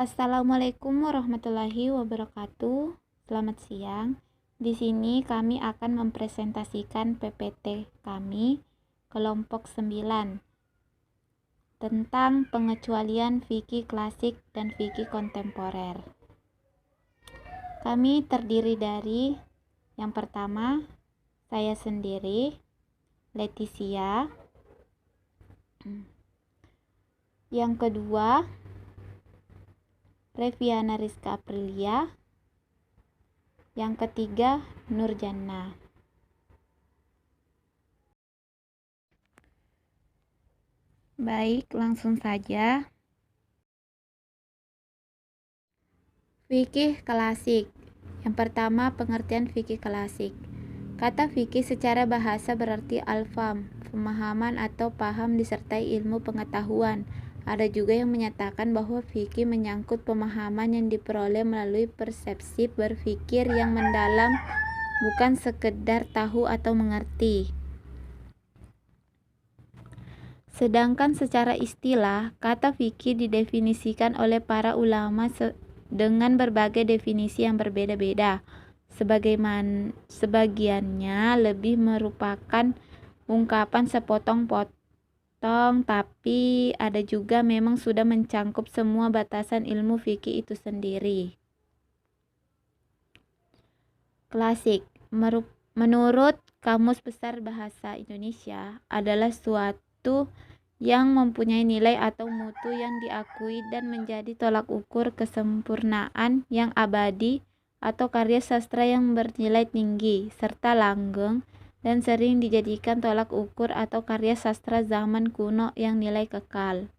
Assalamualaikum warahmatullahi wabarakatuh. Selamat siang. Di sini kami akan mempresentasikan PPT kami kelompok 9 tentang pengecualian fikih klasik dan fikih kontemporer. Kami terdiri dari yang pertama, saya sendiri, Leticia. Yang kedua, Reviana Rizka Aprilia. Yang ketiga, Nurjana. Baik, langsung saja. Fikih klasik. Yang pertama, pengertian fikih klasik. Kata fikih secara bahasa berarti al-fam, pemahaman atau paham disertai ilmu pengetahuan. Ada juga yang menyatakan bahwa fikih menyangkut pemahaman yang diperoleh melalui persepsi berpikir yang mendalam, bukan sekedar tahu atau mengerti. Sedangkan secara istilah, kata fikih didefinisikan oleh para ulama dengan berbagai definisi yang berbeda-beda. Sebagiannya lebih merupakan ungkapan sepotong-potong, tapi ada juga memang sudah mencangkup semua batasan ilmu fikih itu sendiri. Klasik, menurut Kamus Besar Bahasa Indonesia, adalah suatu yang mempunyai nilai atau mutu yang diakui dan menjadi tolak ukur kesempurnaan yang abadi atau karya sastra yang bernilai tinggi serta langgeng dan sering dijadikan tolak ukur atau karya sastra zaman kuno yang nilai kekal.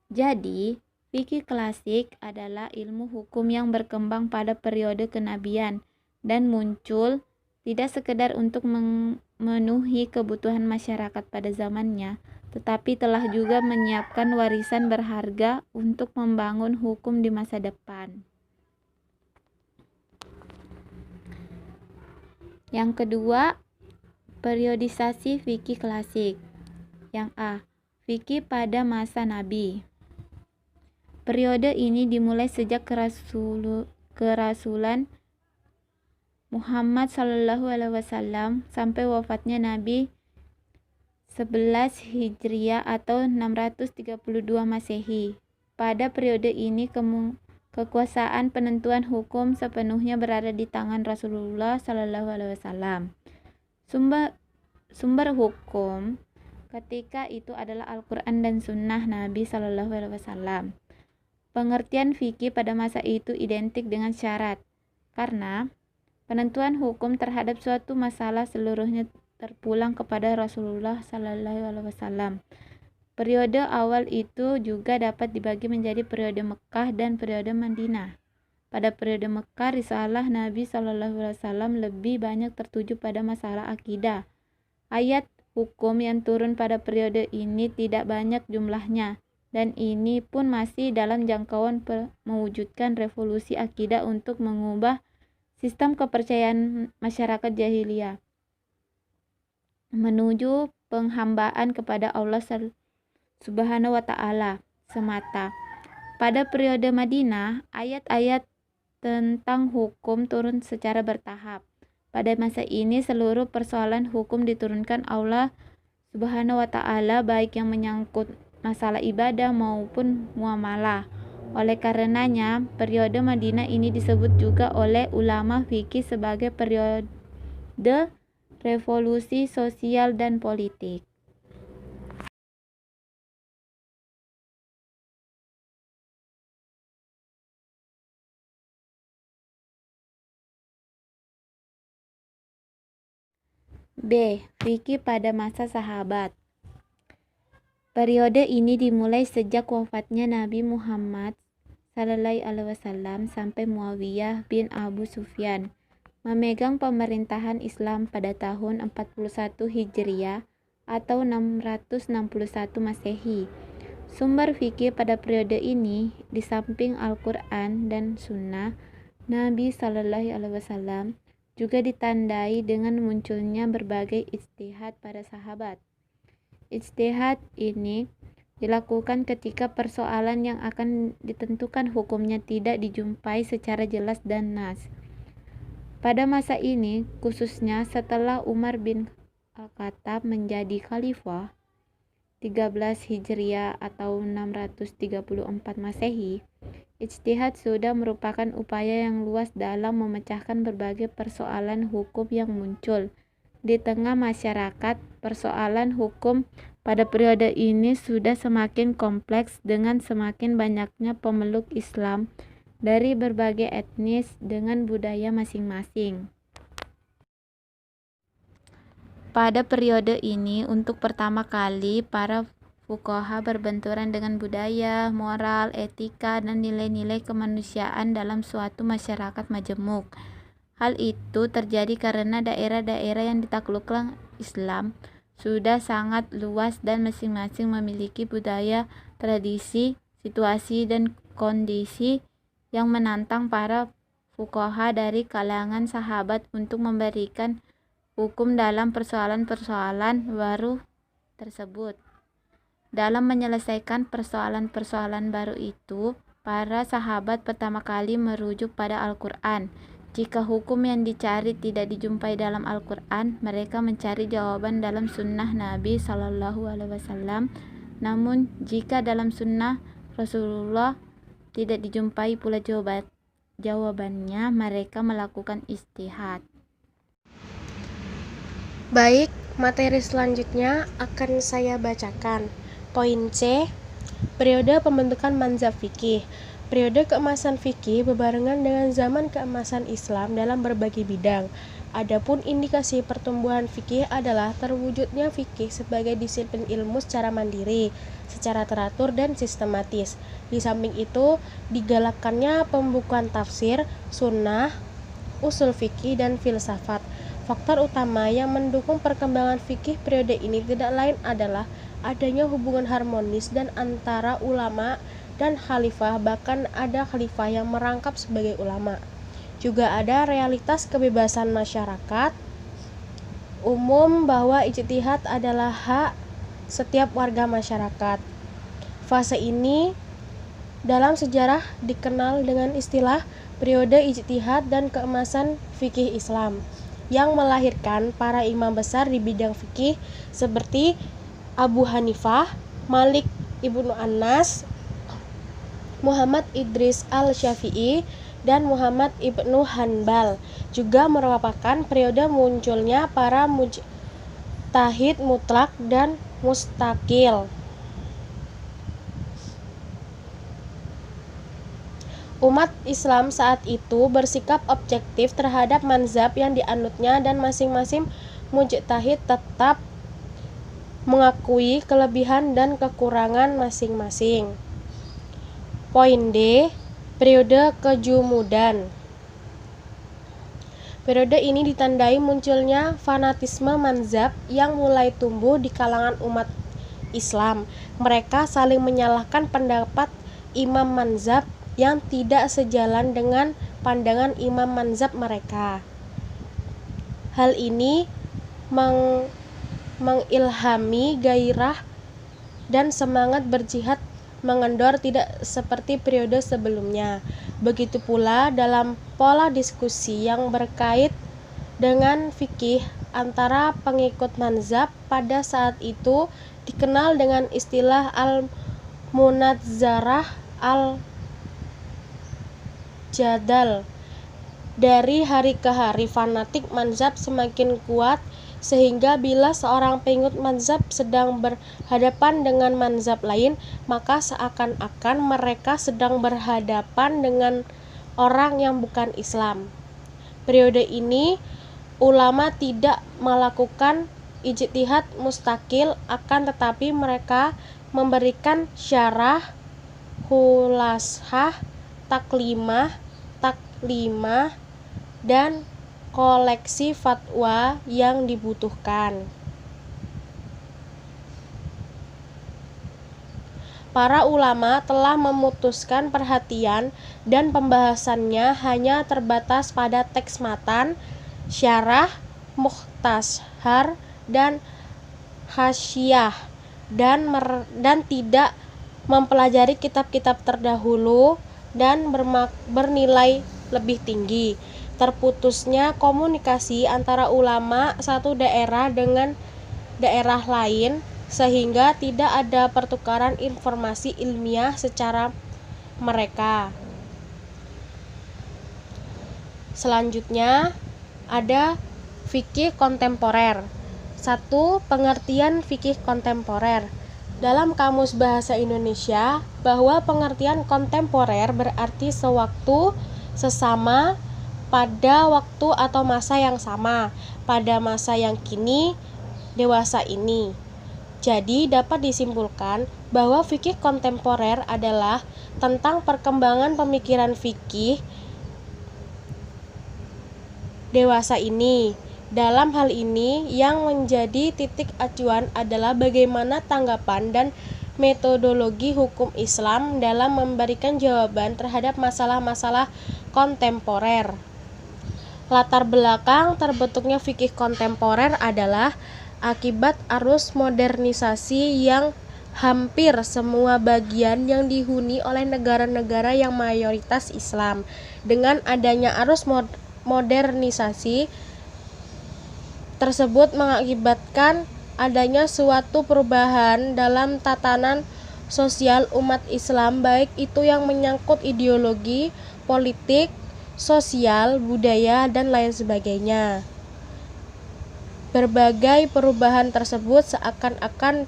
Jadi, fikih klasik adalah ilmu hukum yang berkembang pada periode kenabian dan muncul tidak sekedar untuk memenuhi kebutuhan masyarakat pada zamannya, tetapi telah juga menyiapkan warisan berharga untuk membangun hukum di masa depan. Yang kedua, periodisasi fikih klasik. Yang A, fikih pada masa Nabi. Periode ini dimulai sejak kerasulan Muhammad SAW sampai wafatnya Nabi 11 Hijriah atau 632 Masehi. Pada periode ini kekuasaan penentuan hukum sepenuhnya berada di tangan Rasulullah SAW. Sumber hukum ketika itu adalah Al-Quran dan Sunnah Nabi SAW. Pengertian fikih pada masa itu identik dengan syarat, karena penentuan hukum terhadap suatu masalah seluruhnya terpulang kepada Rasulullah SAW. Periode awal itu juga dapat dibagi menjadi periode Mekah dan periode Madinah. Pada periode Mekah, risalah Nabi SAW lebih banyak tertuju pada masalah akidah. Ayat hukum yang turun pada periode ini tidak banyak jumlahnya, dan ini pun masih dalam jangkauan mewujudkan revolusi akidah untuk mengubah sistem kepercayaan masyarakat jahiliyah menuju penghambaan kepada Allah Subhanahu wa Ta'ala semata. Pada periode Madinah, ayat-ayat tentang hukum turun secara bertahap. Pada masa ini seluruh persoalan hukum diturunkan Allah Subhanahu wa Ta'ala, baik yang menyangkut masalah ibadah maupun muamalah. Oleh karenanya, periode Madinah ini disebut juga oleh ulama fikih sebagai periode revolusi sosial dan politik. B. Fikih pada masa sahabat. Periode ini dimulai sejak wafatnya Nabi Muhammad SAW sampai Muawiyah bin Abu Sufyan memegang pemerintahan Islam pada tahun 41 Hijriah atau 661 Masehi. Sumber fikih pada periode ini, di samping Al-Quran dan Sunnah Nabi SAW, juga ditandai dengan munculnya berbagai ijtihad para sahabat. Ijtihad ini dilakukan ketika persoalan yang akan ditentukan hukumnya tidak dijumpai secara jelas dan nas. Pada masa ini, khususnya setelah Umar bin Al-Khattab menjadi khalifah 13 Hijriah atau 634 Masehi, ijtihad sudah merupakan upaya yang luas dalam memecahkan berbagai persoalan hukum yang muncul di tengah masyarakat. Persoalan hukum pada periode ini sudah semakin kompleks dengan semakin banyaknya pemeluk Islam dari berbagai etnis dengan budaya masing-masing. Pada periode ini, untuk pertama kali, para fuqaha berbenturan dengan budaya, moral, etika, dan nilai-nilai kemanusiaan dalam suatu masyarakat majemuk. Hal itu terjadi karena daerah-daerah yang ditaklukkan Islam sudah sangat luas dan masing-masing memiliki budaya, tradisi, situasi, dan kondisi yang menantang para fuqaha dari kalangan sahabat untuk memberikan hukum dalam persoalan-persoalan baru tersebut. Dalam menyelesaikan persoalan-persoalan baru itu, para sahabat pertama kali merujuk pada Al-Quran. Jika hukum yang dicari tidak dijumpai dalam Al-Quran, mereka mencari jawaban dalam sunnah Nabi SAW. Namun, jika dalam sunnah Rasulullah tidak dijumpai pula jawabannya, mereka melakukan ijtihad. Baik, materi selanjutnya akan saya bacakan. Poin C, periode pembentukan mazhab fikih. Periode keemasan fikih berbarengan dengan zaman keemasan Islam dalam berbagai bidang. Adapun indikasi pertumbuhan fikih adalah terwujudnya fikih sebagai disiplin ilmu secara mandiri, secara teratur dan sistematis. Di samping itu, digalakkannya pembukuan tafsir, sunnah, usul fikih, dan filsafat. Faktor utama yang mendukung perkembangan fikih periode ini tidak lain adalah adanya hubungan harmonis dan antara ulama dan khalifah, bahkan ada khalifah yang merangkap sebagai ulama. Juga ada realitas kebebasan masyarakat umum bahwa ijtihad adalah hak setiap warga masyarakat. Fase ini dalam sejarah dikenal dengan istilah periode ijtihad dan keemasan fikih Islam, yang melahirkan para imam besar di bidang fikih seperti Abu Hanifah, Malik ibnu Anas, Muhammad Idris al-Syafi'i, dan Muhammad ibnu Hanbal. Juga merupakan periode munculnya para mujtahid mutlak dan mustaqil. Umat Islam saat itu bersikap objektif terhadap mazhab yang dianutnya dan masing-masing mujtahid tetap mengakui kelebihan dan kekurangan masing-masing. Poin D, periode kejumudan. Periode ini ditandai munculnya fanatisme mazhab yang mulai tumbuh di kalangan umat Islam. Mereka saling menyalahkan pendapat imam mazhab yang tidak sejalan dengan pandangan imam mazhab mereka. Hal ini mengilhami gairah dan semangat berjihad mengendor tidak seperti periode sebelumnya. Begitu pula dalam pola diskusi yang berkait dengan fikih antara pengikut mazhab pada saat itu dikenal dengan istilah al-munadzarah al-jadal. Dari hari ke hari fanatik mazhab semakin kuat, sehingga bila seorang pengikut mazhab sedang berhadapan dengan mazhab lain, maka seakan-akan mereka sedang berhadapan dengan orang yang bukan Islam. Periode ini, ulama tidak melakukan ijtihad mustaqil, akan tetapi mereka memberikan syarah, khulasah, taklimah, dan koleksi fatwa yang dibutuhkan. Para ulama telah memutuskan perhatian dan pembahasannya hanya terbatas pada teks matan, syarah, mukhtasar, dan hasyiyah. dan tidak mempelajari kitab-kitab terdahulu dan bernilai lebih tinggi. Terputusnya komunikasi antara ulama satu daerah dengan daerah lain sehingga tidak ada pertukaran informasi ilmiah secara mereka. Selanjutnya ada fikih kontemporer. 1. Pengertian fikih kontemporer. Dalam Kamus Bahasa Indonesia, bahwa pengertian kontemporer berarti sewaktu, sesama, pada waktu atau masa yang sama, pada masa yang kini, dewasa ini. Jadi dapat disimpulkan bahwa fikih kontemporer adalah tentang perkembangan pemikiran fikih dewasa ini. Dalam hal ini, yang menjadi titik acuan adalah bagaimana tanggapan dan metodologi hukum Islam dalam memberikan jawaban terhadap masalah-masalah kontemporer. Latar belakang terbentuknya fikih kontemporer adalah akibat arus modernisasi yang hampir semua bagian yang dihuni oleh negara-negara yang mayoritas Islam. Dengan adanya arus modernisasi tersebut mengakibatkan adanya suatu perubahan dalam tatanan sosial umat Islam, baik itu yang menyangkut ideologi, politik, sosial, budaya, dan lain sebagainya. Berbagai perubahan tersebut seakan-akan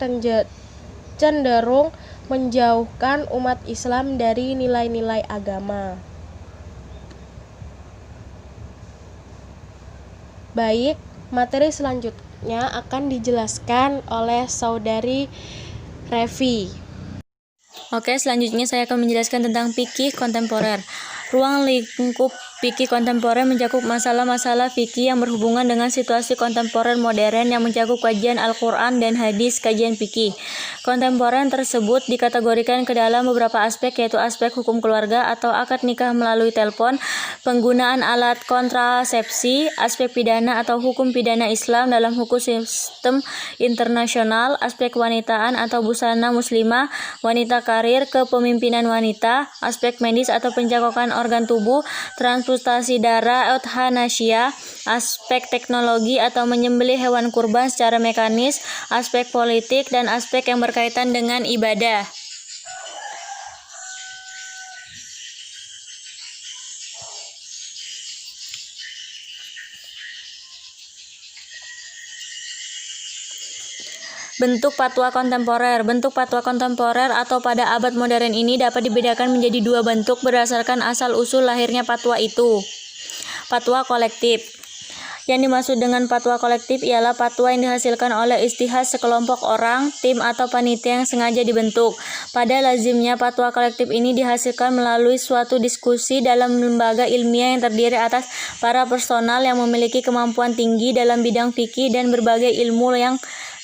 cenderung menjauhkan umat Islam dari nilai-nilai agama. Baik, materi selanjutnya akan dijelaskan oleh Saudari Revi. Oke, selanjutnya saya akan menjelaskan tentang fikih kontemporer. Ruang lingkup fikih kontemporer mencakup masalah-masalah fikih yang berhubungan dengan situasi kontemporer modern yang mencakup kajian Al-Quran dan hadis kajian fikih. Kontemporer tersebut dikategorikan ke dalam beberapa aspek, yaitu aspek hukum keluarga atau akad nikah melalui telepon, penggunaan alat kontrasepsi, aspek pidana atau hukum pidana Islam dalam hukum sistem internasional, aspek wanitaan atau busana muslimah, wanita karir, kepemimpinan wanita, aspek medis atau pencakokan organ tubuh, transplantasi darah, euthanasia, aspek teknologi atau menyembelih hewan kurban secara mekanis, aspek politik, dan aspek yang berkaitan dengan ibadah. Bentuk fatwa kontemporer. Bentuk fatwa kontemporer atau pada abad modern ini dapat dibedakan menjadi dua bentuk berdasarkan asal-usul lahirnya fatwa itu. Fatwa kolektif. Yang dimaksud dengan fatwa kolektif ialah fatwa yang dihasilkan oleh ijtihad sekelompok orang, tim atau panitia yang sengaja dibentuk. Pada lazimnya fatwa kolektif ini dihasilkan melalui suatu diskusi dalam lembaga ilmiah yang terdiri atas para personal yang memiliki kemampuan tinggi dalam bidang fikih dan berbagai ilmu yang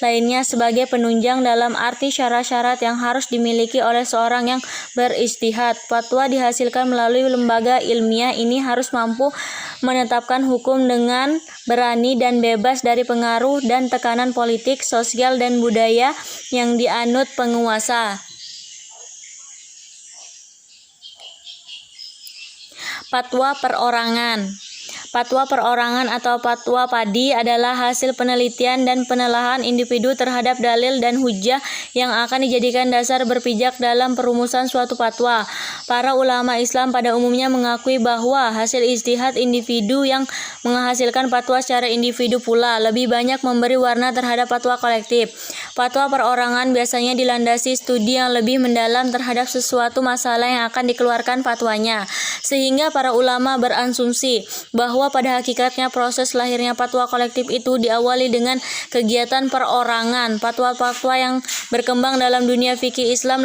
lainnya sebagai penunjang dalam arti syarat-syarat yang harus dimiliki oleh seorang yang berijtihad. Fatwa dihasilkan melalui lembaga ilmiah ini harus mampu menetapkan hukum dengan berani dan bebas dari pengaruh dan tekanan politik, sosial, dan budaya yang dianut penguasa. Fatwa perorangan. Fatwa perorangan atau fatwa padi adalah hasil penelitian dan penelahan individu terhadap dalil dan hujjah yang akan dijadikan dasar berpijak dalam perumusan suatu fatwa. Para ulama Islam pada umumnya mengakui bahwa hasil ijtihad individu yang menghasilkan fatwa secara individu pula lebih banyak memberi warna terhadap fatwa kolektif. Fatwa perorangan biasanya dilandasi studi yang lebih mendalam terhadap sesuatu masalah yang akan dikeluarkan fatwanya, sehingga para ulama berasumsi bahwa pada hakikatnya proses lahirnya fatwa kolektif itu diawali dengan kegiatan perorangan. Fatwa-fatwa yang berkembang dalam dunia fikih Islam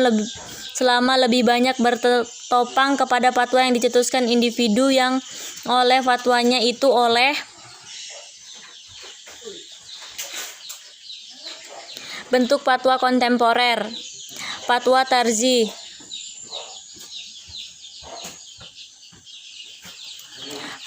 selama lebih banyak bertopang kepada fatwa yang dicetuskan individu yang oleh fatwanya itu oleh bentuk fatwa kontemporer. Fatwa tarzih.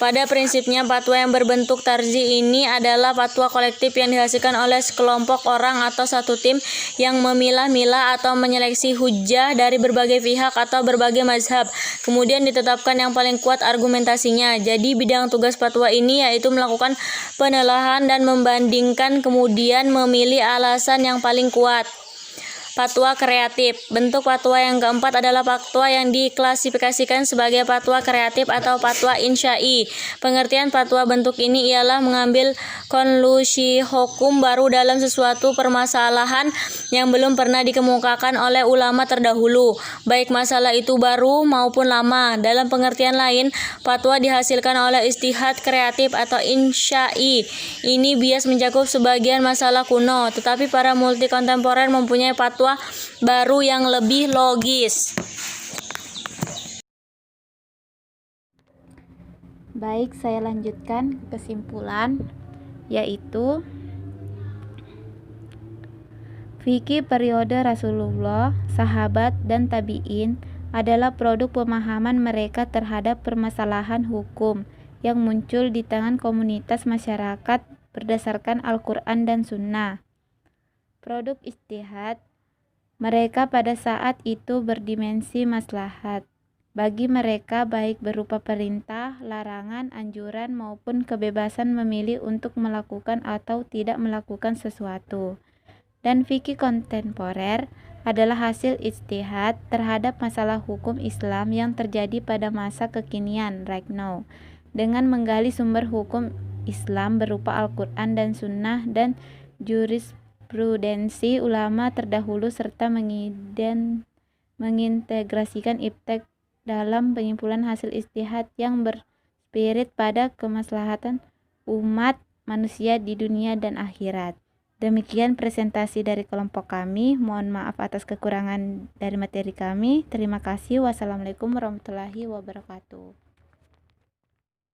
Pada prinsipnya, fatwa yang berbentuk tarji ini adalah fatwa kolektif yang dihasilkan oleh sekelompok orang atau satu tim yang memilah-milah atau menyeleksi hujjah dari berbagai pihak atau berbagai mazhab, kemudian ditetapkan yang paling kuat argumentasinya. Jadi bidang tugas fatwa ini yaitu melakukan penelahan dan membandingkan, kemudian memilih alasan yang paling kuat. Fatwa kreatif. Bentuk fatwa yang keempat adalah fatwa yang diklasifikasikan sebagai fatwa kreatif atau fatwa insyai. Pengertian fatwa bentuk ini ialah mengambil konklusi hukum baru dalam sesuatu permasalahan yang belum pernah dikemukakan oleh ulama terdahulu, baik masalah itu baru maupun lama. Dalam pengertian lain, fatwa dihasilkan oleh ijtihad kreatif atau insyai. Ini bias mencakup sebagian masalah kuno, tetapi para multi kontemporer mempunyai fatwa baru yang lebih logis. Baik, saya lanjutkan kesimpulan, yaitu fikih periode Rasulullah, sahabat, dan tabi'in adalah produk pemahaman mereka terhadap permasalahan hukum yang muncul di tangan komunitas masyarakat berdasarkan Al-Quran dan Sunnah. Produk ijtihad mereka pada saat itu berdimensi maslahat bagi mereka, baik berupa perintah, larangan, anjuran, maupun kebebasan memilih untuk melakukan atau tidak melakukan sesuatu. Dan fikih kontemporer adalah hasil ijtihad terhadap masalah hukum Islam yang terjadi pada masa kekinian right now, dengan menggali sumber hukum Islam berupa Al-Quran dan Sunnah dan jurisprudensi ulama terdahulu, serta mengintegrasikan ijtihad dalam penyimpulan hasil ijtihad yang berspirit pada kemaslahatan umat manusia di dunia dan akhirat. Demikian presentasi dari kelompok kami. Mohon maaf atas kekurangan dari materi kami. Terima kasih. Wassalamualaikum warahmatullahi wabarakatuh.